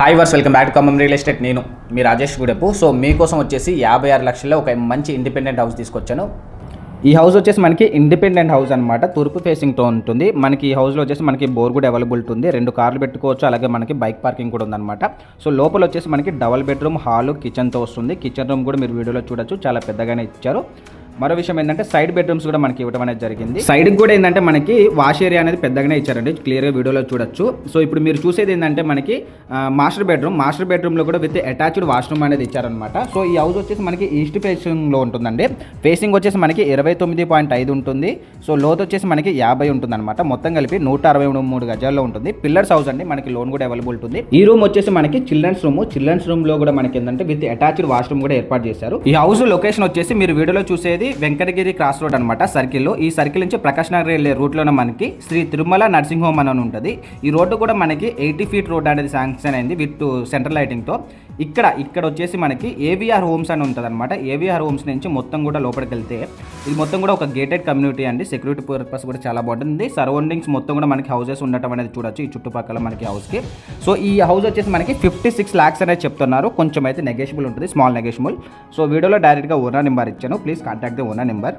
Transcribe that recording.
Hi వర్స్ welcome back to Khammam real estate. నేను మీ రాజేష్ గుడెప్పు. సో మీకోసం వచ్చేసి 56 లక్షల్లో ఒక మంచి ఇండిపెండెంట్ హౌస్ తీసుకొచ్చాను. ఈ హౌస్ వచ్చేసి మనకి ఇండిపెండెంట్ హౌస్ అనమాట. తూర్పు ఫేసింగ్తో ఉంటుంది. మనకి ఈ హౌస్లో వచ్చేసి మనకి బోర్ కూడా అవైలబిలిటీ ఉంది. 2 కార్లు పెట్టుకోవచ్చు. అలాగే మనకి బైక్ పార్కింగ్ కూడా ఉందన్నమాట. సో లోపల వచ్చేసి మనకి డబల్ బెడ్రూమ్, హాలు, కిచెన్తో వస్తుంది. కిచెన్ రూమ్ కూడా మీరు వీడియోలో చూడొచ్చు, చాలా పెద్దగానే ఇచ్చారు. మరో విషయం ఏంటంటే సైడ్ బెడ్రూమ్స్ కూడా మనకి ఇవ్వడం అనేది జరిగింది. సైడ్కి కూడా ఏంటంటే మనకి వాష్ ఏరియా అనేది పెద్దగానే ఇచ్చారండి, క్లియర్గా వీడియోలో చూడొచ్చు. సో ఇప్పుడు మీరు చూసేది ఏంటంటే మనకి మాస్టర్ బెడ్రూమ్లో కూడా విత్ అటాచ్డ్ వాష్రూమ్ అనేది ఇచ్చారనమాట. సో ఈ హౌస్ వచ్చేసి మనకి ఈస్ట్ ఫేసింగ్లో ఉంటుందండి. ఫేసింగ్ వచ్చేసి మనకి 29.5 ఉంటుంది. సో లోత్ వచ్చేసి మనకి 50 ఉంటుంది అనమాట. మొత్తం కలిపి 163 గజాల్లో ఉంటుంది. పిల్లర్స్ హౌస్ అండి, మనకి లోన్ కూడా అవైలబుల్ ఉంటుంది. ఈ రూమ్ వచ్చేసి మనకి చిల్డ్రన్స్ రూమ్ లో కూడా మనకి ఏంటంటే విత్ అటాచ్డ్ వాష్రూమ్ కూడా ఏర్పాటు చేశారు. ఈ హౌస్ లొకేషన్ వచ్చేసి మీరు వీడియోలో చూసేది వెంకటగిరి క్రాస్ రోడ్ అనమాట. సర్కిల్లో ఈ సర్కిల్ నుంచి ప్రకాష్ నగర్ వెళ్ళే రూట్లోనే మనకి శ్రీ తిరుమల నర్సింగ్ హోమ్ అని ఉంటుంది. ఈ రోడ్డు కూడా మనకి 80 ఫీట్ రోడ్ అనేది శాంక్షన్ అయింది విత్ సెంట్రల్ లైటింగ్తో. ఇక్కడ వచ్చేసి మనకి ఏవిఆర్ హోమ్స్ అని ఉంటుంది అనమాట. ఏవిఆర్ హోమ్స్ నుంచి మొత్తం కూడా లోపలికి వెళ్తే ఇది మొత్తం కూడా ఒక గేటెడ్ కమ్యూనిటీ అండి. సెక్యూరిటీ పర్పస్ కూడా చాలా బాగుంటుంది. సరౌండింగ్స్ మొత్తం కూడా మనకి హౌసెస్ ఉండటం అనేది చూడొచ్చు ఈ చుట్టుపక్కల మనకి హౌస్కి. సో ఈ హౌస్ వచ్చేసి మనకి 56 lakhs అనేది చెప్తున్నారు. కొంచెం అయితే నెగోషియబుల్ ఉంటుంది, స్మాల్ నెగోషియబుల్. సో వీడియోలో డైరెక్ట్గా ఓనర్ నెంబర్ ఇచ్చాను. Please contact the owner number.